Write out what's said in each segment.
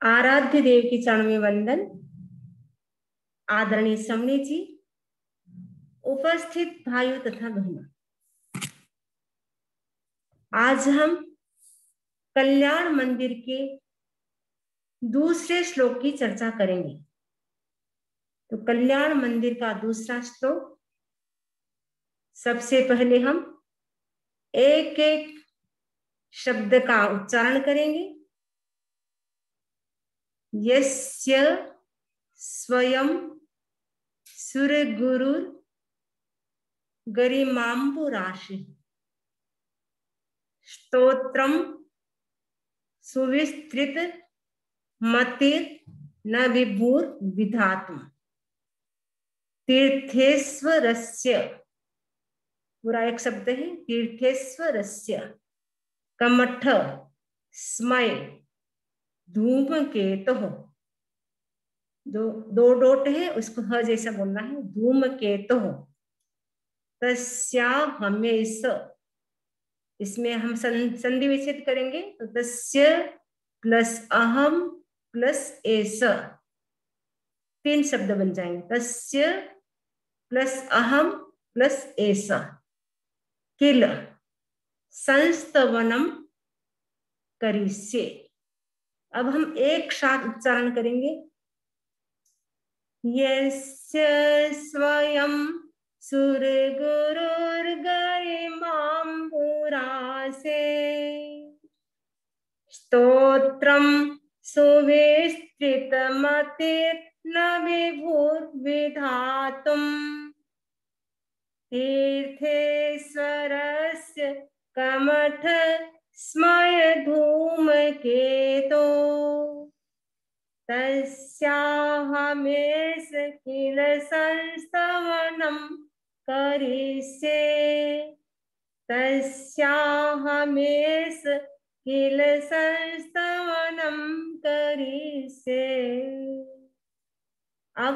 आराध्य देव की चरण में वंदन। आदरणीय समणी जी, उपस्थित भाइयों तथा बहनों, आज हम कल्याण मंदिर के दूसरे श्लोक की चर्चा करेंगे। तो कल्याण मंदिर का दूसरा श्लोक, सबसे पहले हम एक एक शब्द का उच्चारण करेंगे। यस्य स्वयं सुरगुरुर गरिमाम्बुराशि स्तोत्रम सुविस्तृत मतिर न विभूर विधातुम तीर्थेश्वरस्य, पूरा एक शब्द है, तीर्थेश्वरस्य कमठ स्मय धूमकेतुः, दो डोट है, उसको ह जैसा बोलना है, धूमकेतुः तस्या हमेश, इसमें हम संधि विच्छेद करेंगे तो तस्य प्लस अहम प्लस एस, तीन शब्द बन जाएंगे। तस्य प्लस अहम प्लस एस किल संस्तवनम करिष्ये। अब हम एक साथ उच्चारण करेंगे। यस्य स्वयं सुरगुरुर्गरिमाम्बुरासे स्तोत्रम सुविस्तृतमतिर्न विभुर्विधातुम तीर्थेश्वरस्य कमठ स्मय धूमकेतो तस्याहमेष किल संस्तवनं करिष्ये, तस्याहमेष किल संस्तवनं करिष्ये। अब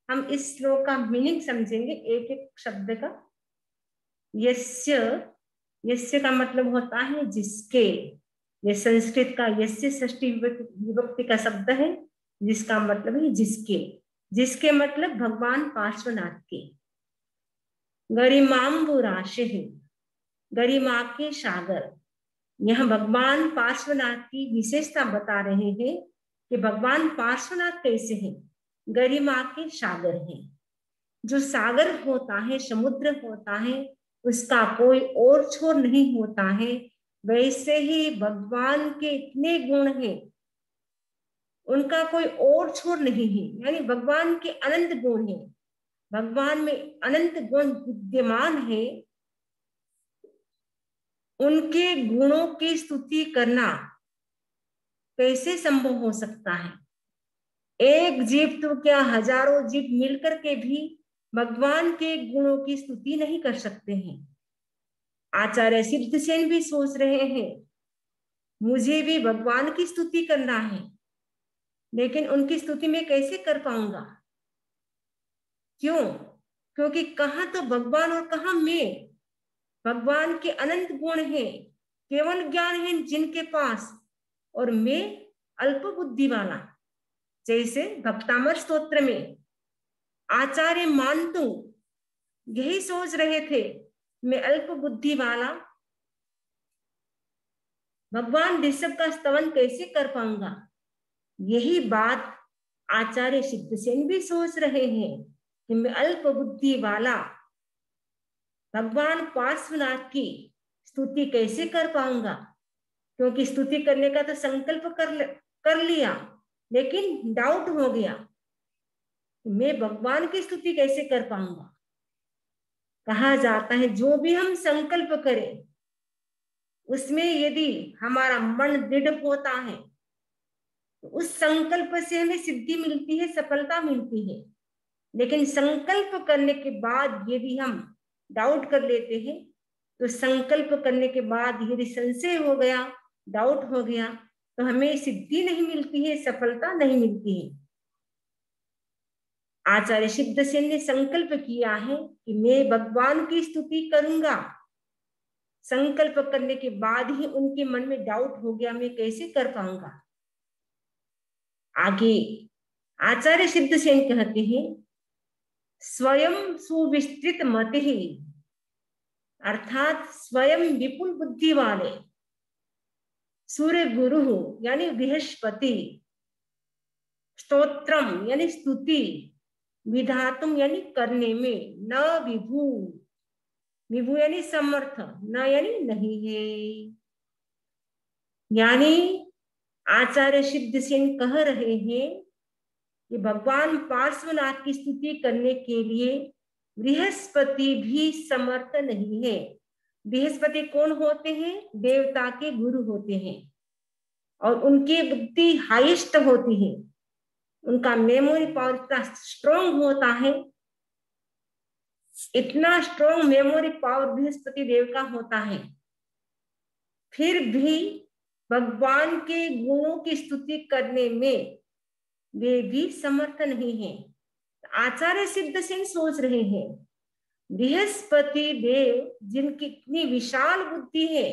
हम इस श्लोक का मीनिंग समझेंगे एक एक शब्द का। यस्य, यस्य का मतलब होता है जिसके, ये संस्कृत का यस्य षष्ठी विभक्ति का शब्द है, जिसका मतलब है जिसके, जिसके मतलब भगवान पार्श्वनाथ के। गरिमाम्बुराशि, गरिमा के सागर। यह भगवान पार्श्वनाथ की विशेषता बता रहे हैं कि भगवान पार्श्वनाथ कैसे हैं, गरिमा के सागर हैं। जो सागर होता है, समुद्र होता है, उसका कोई और छोर नहीं होता है, वैसे ही भगवान के इतने गुण हैं, उनका कोई और छोर नहीं है। यानी भगवान के अनंत गुण हैं, भगवान में अनंत गुण विद्यमान है। उनके गुणों की स्तुति करना कैसे संभव हो सकता है? एक जीव तो क्या, हजारों जीव मिलकर के भी भगवान के गुणों की स्तुति नहीं कर सकते हैं। आचार्य सिद्धसेन भी सोच रहे हैं मुझे भी भगवान की स्तुति करना है, लेकिन उनकी स्तुति में कैसे कर पाऊंगा? क्यों? क्योंकि कहाँ तो भगवान और कहाँ मैं। भगवान के अनंत गुण हैं, केवल ज्ञान है जिनके पास, और मैं अल्प बुद्धि वाला। जैसे भक्तामर स्तोत्र में आचार्य मानतु यही सोच रहे थे, मैं अल्प बुद्धि वाला, भगवान ऋषभ का स्तवन कैसे कर पाऊंगा? यही बात आचार्य सिद्धसेन भी सोच रहे हैं कि मैं अल्प बुद्धि वाला भगवान पार्श्वनाथ की स्तुति कैसे कर पाऊंगा? क्योंकि स्तुति करने का तो संकल्प कर लिया, लेकिन डाउट हो गया, मैं भगवान की स्तुति कैसे कर पाऊंगा? कहा जाता है जो भी हम संकल्प करें, उसमें यदि हमारा मन दृढ़ होता है तो उस संकल्प से हमें सिद्धि मिलती है, सफलता मिलती है। लेकिन संकल्प करने के बाद यदि हम डाउट कर लेते हैं, तो संकल्प करने के बाद यदि संशय हो गया, डाउट हो गया, तो हमें सिद्धि नहीं मिलती है, सफलता नहीं मिलती है। आचार्य सिद्धसेन ने संकल्प किया है कि मैं भगवान की स्तुति करूंगा। संकल्प करने के बाद ही उनके मन में डाउट हो गया, मैं कैसे कर पाऊंगा? आगे आचार्य सिद्धसेन कहते हैं, स्वयं सुविस्तृत मति ही, अर्थात स्वयं विपुल बुद्धि वाले सूर्य गुरु यानी बृहस्पति, स्तोत्रम यानी स्तुति, विधातुम यानी करने में, न विभु, विभु यानी समर्थ, न यानी नहीं है। यानी आचार्य सिद्धसेन कह रहे हैं कि भगवान पार्श्वनाथ की स्तुति करने के लिए बृहस्पति भी समर्थ नहीं है। बृहस्पति कौन होते हैं? देवता के गुरु होते हैं और उनकी बुद्धि हाईएस्ट होती है, उनका मेमोरी पावर इतना स्ट्रॉन्ग होता है, इतना स्ट्रॉन्ग मेमोरी पावर बृहस्पति देव का होता है, फिर भी भगवान के गुणों की स्तुति करने में वे भी समर्थ नहीं है। आचार्य सिद्धसेन सोच रहे हैं, बृहस्पति देव जिनकी इतनी विशाल बुद्धि है,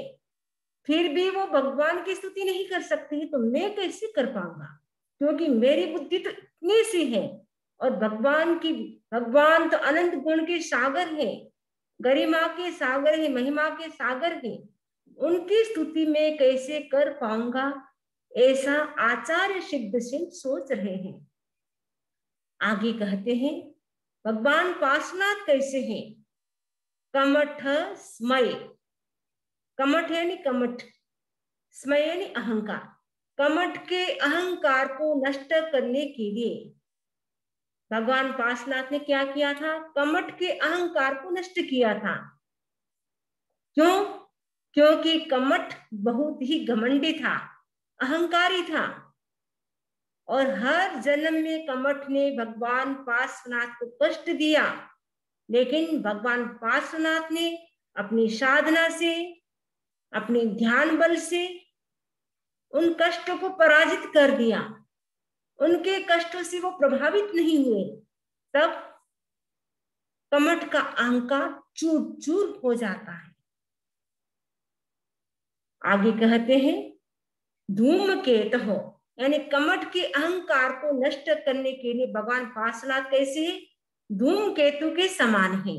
फिर भी वो भगवान की स्तुति नहीं कर सकते हैं, तो मैं कैसे कर पाऊंगा, क्योंकि मेरी बुद्धि तो इतनी सी है और भगवान तो अनंत गुण के सागर है, गरिमा के सागर है, महिमा के सागर है, उनकी स्तुति में कैसे कर पाऊंगा, ऐसा आचार्य सिद्धसेन सोच रहे हैं। आगे कहते हैं, भगवान पार्श्वनाथ कैसे हैं? कमठ स्मय, कमठ यानी कमठ, स्मय यानी अहंकार। कमठ के अहंकार को नष्ट करने के लिए भगवान पार्श्वनाथ ने क्या किया था? कमठ के अहंकार को नष्ट किया था। क्यों? क्योंकि कमठ बहुत ही घमंडी था, अहंकारी था, और हर जन्म में कमठ ने भगवान पार्श्वनाथ को कष्ट दिया, लेकिन भगवान पार्श्वनाथ ने अपनी साधना से, अपने ध्यान बल से उन कष्टों को पराजित कर दिया, उनके कष्टों से वो प्रभावित नहीं हुए। तब कमठ का अहंकार चूर चूर हो जाता है। आगे कहते हैं, धूमकेतु हो, यानी कमठ के अहंकार को नष्ट करने के लिए भगवान पार्श्वनाथ कैसे है? धूमकेतु के समान है।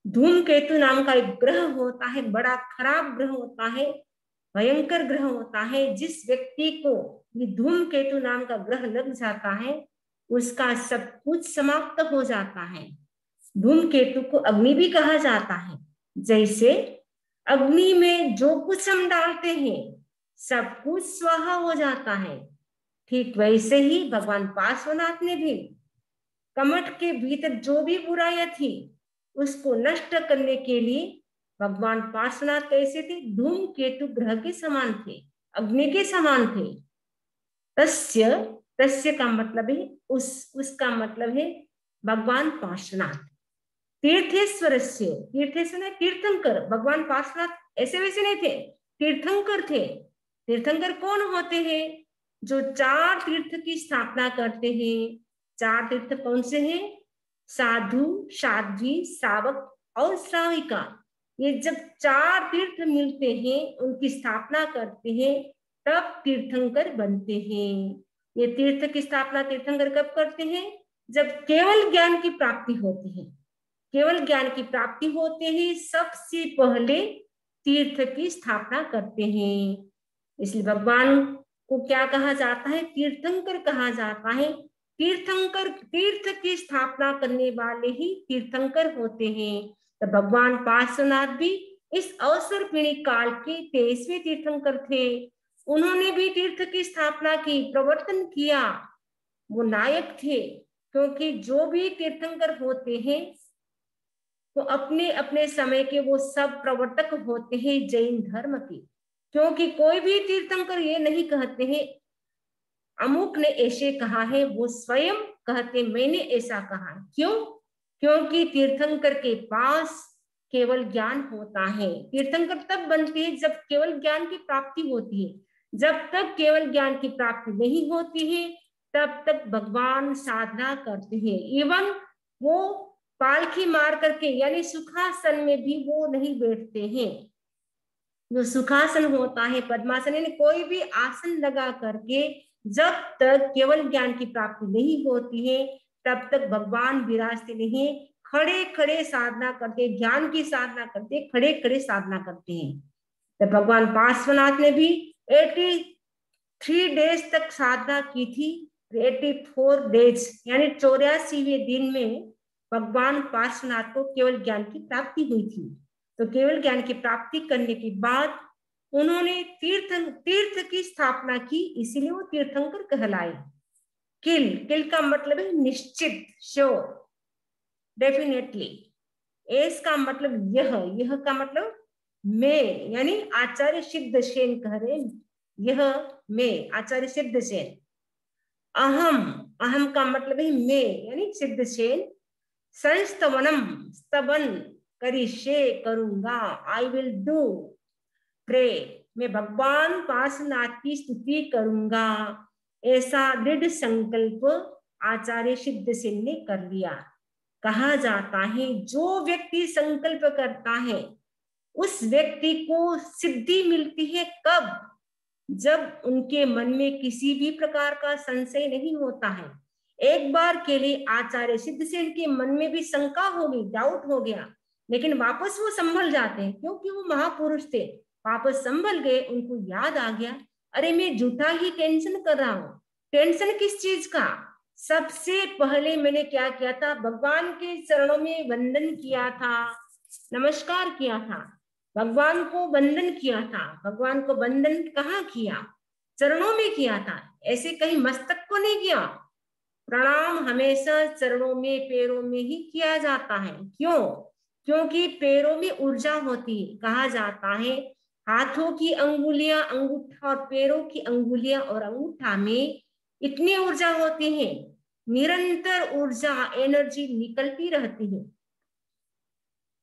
धूमकेतु नाम का एक ग्रह होता है, बड़ा खराब ग्रह होता है, भयंकर ग्रह होता है। जिस व्यक्ति को ये धूमकेतु नाम का ग्रह लग जाता है, उसका सब कुछ समाप्त हो जाता है। धूमकेतु को अग्नि भी कहा जाता है। जैसे अग्नि में जो कुछ हम डालते हैं सब कुछ स्वाहा हो जाता है, ठीक वैसे ही भगवान पार्श्वनाथ ने भी कमठ के भीतर जो भी बुराइयां थी उसको नष्ट करने के लिए भगवान पार्श्वनाथ कैसे थे? धूमकेतु ग्रह के समान थे, अग्नि के समान थे। तस्य, तस्य का मतलब है उसका मतलब है भगवान पार्श्वनाथ। तीर्थेश्वरस्य, तीर्थेश्वर तीर्थंकर, भगवान पार्श्वनाथ ऐसे वैसे नहीं थे, तीर्थंकर थे। तीर्थंकर कौन होते हैं? जो 4 तीर्थ की स्थापना करते हैं। 4 तीर्थ कौन से हैं? साधु, साध्वी, सावक और श्राविका। ये जब 4 तीर्थ मिलते हैं, उनकी स्थापना करते हैं, तब तीर्थंकर बनते हैं। ये तीर्थ की स्थापना तीर्थंकर कब करते हैं? जब केवल ज्ञान की प्राप्ति होती है। केवल ज्ञान की प्राप्ति होते ही सबसे पहले तीर्थ की स्थापना करते हैं। इसलिए भगवान को क्या कहा जाता है? तीर्थंकर कहा जाता है। तीर्थंकर, तीर्थ की स्थापना करने वाले ही तीर्थंकर होते हैं। तो भगवान पार्श्वनाथ भी इस अवसर पीढ़ी काल के 23वें तीर्थंकर थे। उन्होंने भी तीर्थ की स्थापना की, प्रवर्तन किया, वो नायक थे। क्योंकि जो भी तीर्थंकर होते हैं तो अपने अपने समय के वो सब प्रवर्तक होते हैं जैन धर्म के। क्योंकि कोई भी तीर्थंकर ये नहीं कहते हैं अमुक ने ऐसे कहा है, वो स्वयं कहते मैंने ऐसा कहा। क्यों? क्योंकि तीर्थंकर के पास केवल ज्ञान होता है। तीर्थंकर तब बनते हैं जब केवल ज्ञान की प्राप्ति होती है। जब तक केवल ज्ञान की प्राप्ति नहीं होती है तब तक भगवान साधना करते हैं। एवं वो पालखी मार करके यानी सुखासन में भी वो नहीं बैठते हैं। जो सुखासन होता है, पद्मासन, यानी कोई भी आसन लगा करके जब तक केवल ज्ञान की प्राप्ति नहीं होती है तब तक भगवान विराजते नहीं, खड़े खड़े साधना करते, ज्ञान की साधना करते, खड़े खड़े साधना करते हैं। तो भगवान पार्श्वनाथ ने भी 83 डेज तक साधना की थी। 84 डेज यानी 84वें दिन में भगवान पार्श्वनाथ को केवल ज्ञान की प्राप्ति हुई थी। तो केवल ज्ञान की प्राप्ति करने के बाद उन्होंने तीर्थ की स्थापना की, इसीलिए वो तीर्थंकर कहलाए। किल का मतलब है निश्चित, श्योर, डेफिनेटली। एस का मतलब यह का मतलब मैं, यानी आचार्य सिद्ध सेन कह रहे, यह मैं आचार्य सिद्ध सेन। अहम का मतलब है मैं, यानी सिद्ध सेन। संस्तवनम, स्तवन करिष्ये, करूंगा, आई विल डू, प्रे, मैं भगवान पार्श्वनाथ की स्तुति करूंगा, ऐसा दृढ़ संकल्प आचार्य सिद्ध सेन ने कर लिया। कहा जाता है जो व्यक्ति संकल्प करता है उस व्यक्ति को सिद्धि मिलती है। कब? जब उनके मन में किसी भी प्रकार का संशय नहीं होता है। एक बार के लिए आचार्य सिद्ध सेन के मन में भी शंका हो गई, डाउट हो गया, लेकिन वापस वो संभल जाते हैं क्योंकि वो महापुरुष थे। वापस संभल गए, उनको याद आ गया, अरे मैं झूठा ही टेंशन कर रहा हूँ। टेंशन किस चीज का? सबसे पहले मैंने क्या किया था? भगवान के चरणों में वंदन किया था, नमस्कार किया था, भगवान को वंदन किया था। भगवान को वंदन कहाँ किया? चरणों में किया था, ऐसे कहीं मस्तक को नहीं किया। प्रणाम हमेशा चरणों में, पैरों में ही किया जाता है। क्यों? क्योंकि पैरों में ऊर्जा होती है। कहा जाता है हाथों की अंगुलियां, अंगूठा और पैरों की अंगुलियां और अंगूठा में इतनी ऊर्जा होती है, निरंतर ऊर्जा, एनर्जी निकलती रहती है।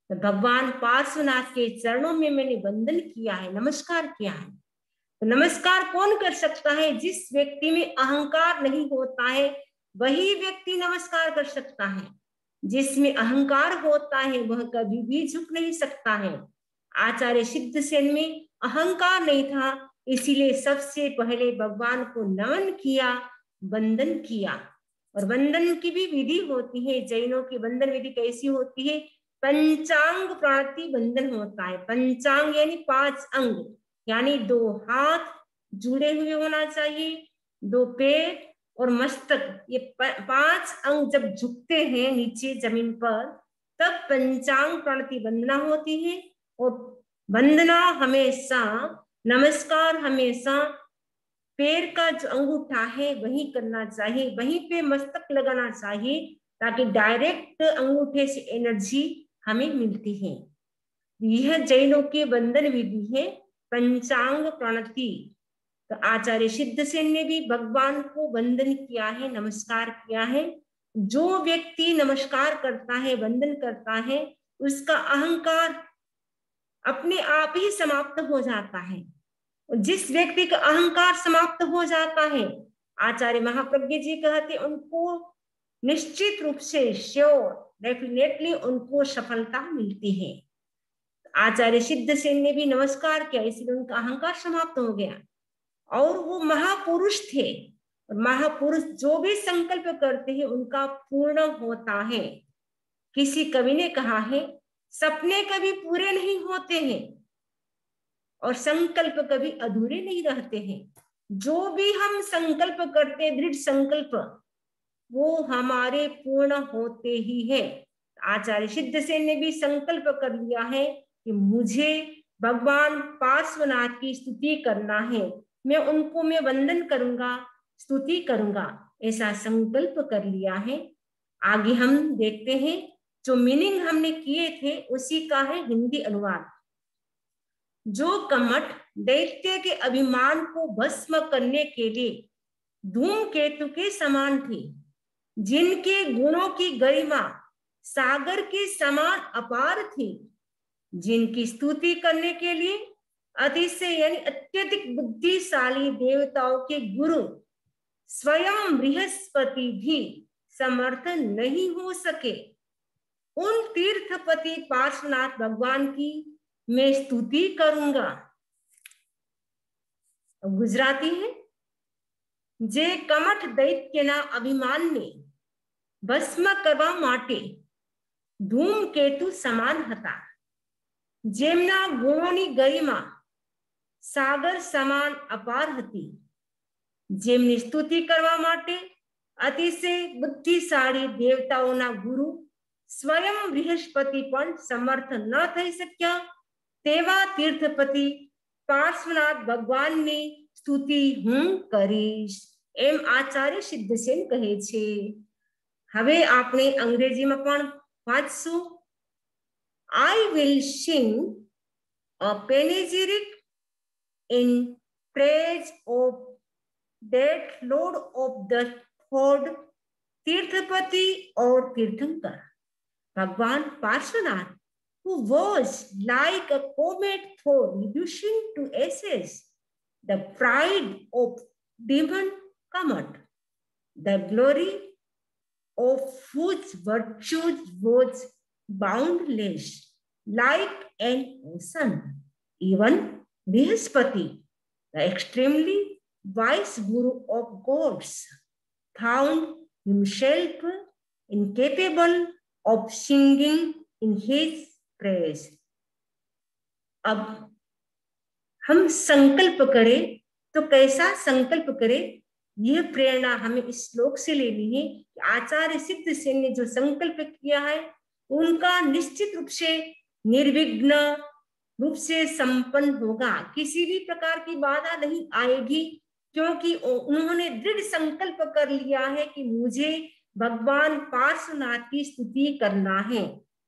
तो भगवान पार्श्वनाथ के चरणों में मैंने वंदन किया है, नमस्कार किया है। तो नमस्कार कौन कर सकता है? जिस व्यक्ति में अहंकार नहीं होता है वही व्यक्ति नमस्कार कर सकता है। जिसमें अहंकार होता है वह कभी भी झुक नहीं सकता है। आचार्य सिद्ध सेन में अहंकार नहीं था, इसीलिए सबसे पहले भगवान को नमन किया, वंदन किया। और वंदन की भी विधि होती है। जैनों की वंदन विधि कैसी होती है? पंचांग प्राति वंदन होता है। पंचांग यानी 5 अंग, यानी 2 हाथ जुड़े हुए होना चाहिए, 2 पैर और मस्तक, ये 5 अंग जब झुकते हैं नीचे जमीन पर तब पंचांग प्रणति वंदना होती है। और वंदना हमेशा, नमस्कार हमेशा पैर का जो अंगूठा है वही करना चाहिए, वहीं पे मस्तक लगाना चाहिए ताकि डायरेक्ट अंगूठे से एनर्जी हमें मिलती है। यह जैनों की वंदन विधि है, पंचांग प्रणति। तो आचार्य सिद्ध सेन ने भी भगवान को वंदन किया है, नमस्कार किया है। जो व्यक्ति नमस्कार करता है, वंदन करता है, उसका अहंकार अपने आप ही समाप्त हो जाता है। जिस व्यक्ति का अहंकार समाप्त हो जाता है, आचार्य महाप्रज्ञ जी कहते उनको निश्चित रूप से, श्योर, डेफिनेटली उनको सफलता मिलती है। आचार्य सिद्ध सेन ने भी नमस्कार किया, इसलिए उनका अहंकार समाप्त हो गया। और वो महापुरुष थे, और महापुरुष जो भी संकल्प करते हैं उनका पूर्ण होता है। किसी कवि ने कहा है सपने कभी पूरे नहीं होते हैं और संकल्प कभी अधूरे नहीं रहते हैं। जो भी हम संकल्प करते, दृढ़ संकल्प, वो हमारे पूर्ण होते ही है। आचार्य सिद्ध सेन ने भी संकल्प कर लिया है कि मुझे भगवान पार्श्वनाथ की स्तुति करना है, मैं वंदन करूंगा, स्तुति करूंगा, ऐसा संकल्प कर लिया है। आगे हम देखते हैं, जो मीनिंग हमने किए थे उसी का है हिंदी अनुवाद। जो कमठ दैत्य के अभिमान को भस्म करने के लिए धूमकेतु के समान थे, जिनके गुणों की गरिमा सागर के समान अपार थी, जिनकी स्तुति करने के लिए अतिशय यानी अत्यधिक बुद्धिशाली देवताओं के गुरु स्वयं बृहस्पति भी समर्थ नहीं हो सके, उन तीर्थपति पार्श्वनाथ भगवान की मैं स्तुति करूंगा। गुजराती है, जे कमठ दैत्यना अभिमानने भस्म કરવા માટે ધૂમકેતુ સમાન હતા, જેમના ગુણોની ગરિમા સાગર સમાન અપાર હતી, જેમની સ્તુતિ કરવા માટે અતિશય બુદ્ધિશાળી દેવતાઓના ગુરુ સ્વયં બૃહસ્પતિ પણ સમર્થ ન થઈ શક્યા, તેવા તીર્થપતિ પાર્શ્વનાથ ભગવાનની સ્તુતિ હું કરીશ, એમ આચાર્ય સિદ્ધસેન કહે છે. હવે આપણે અંગ્રેજીમાં પણ વાંચશું. I will sing a panegyric in praise of that Lord of the Third Tirthapati or Tirthankar, Bhagwan Parshvanath, who was like a comet Thor reducing to ashes the pride of demon Kamat, the glory of whose virtues was boundless like an ocean. Even Brihaspati, the extremely wise guru of gods, found himself incapable of singing in his praise. अब हम संकल्प करें तो कैसा संकल्प करें, यह प्रेरणा हमें इस श्लोक से लेनी है. आचार्य सिद्धसेन ने जो संकल्प किया है उनका निश्चित रूप से निर्विघ्न रूप से संपन्न होगा, किसी भी प्रकार की बाधा नहीं आएगी, क्योंकि उन्होंने दृढ़ संकल्प कर लिया है कि मुझे भगवान पार्श्वनाथ की स्तुति करना है.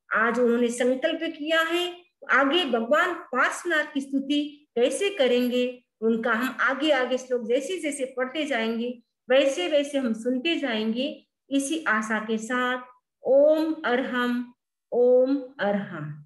आज उन्होंने संकल्प किया है, आगे भगवान पार्श्वनाथ की स्तुति कैसे करेंगे उनका हम आगे आगे श्लोक जैसे जैसे पढ़ते जाएंगे वैसे वैसे हम सुनते जाएंगे. इसी आशा के साथ ओम अरहम, ओम अरहम.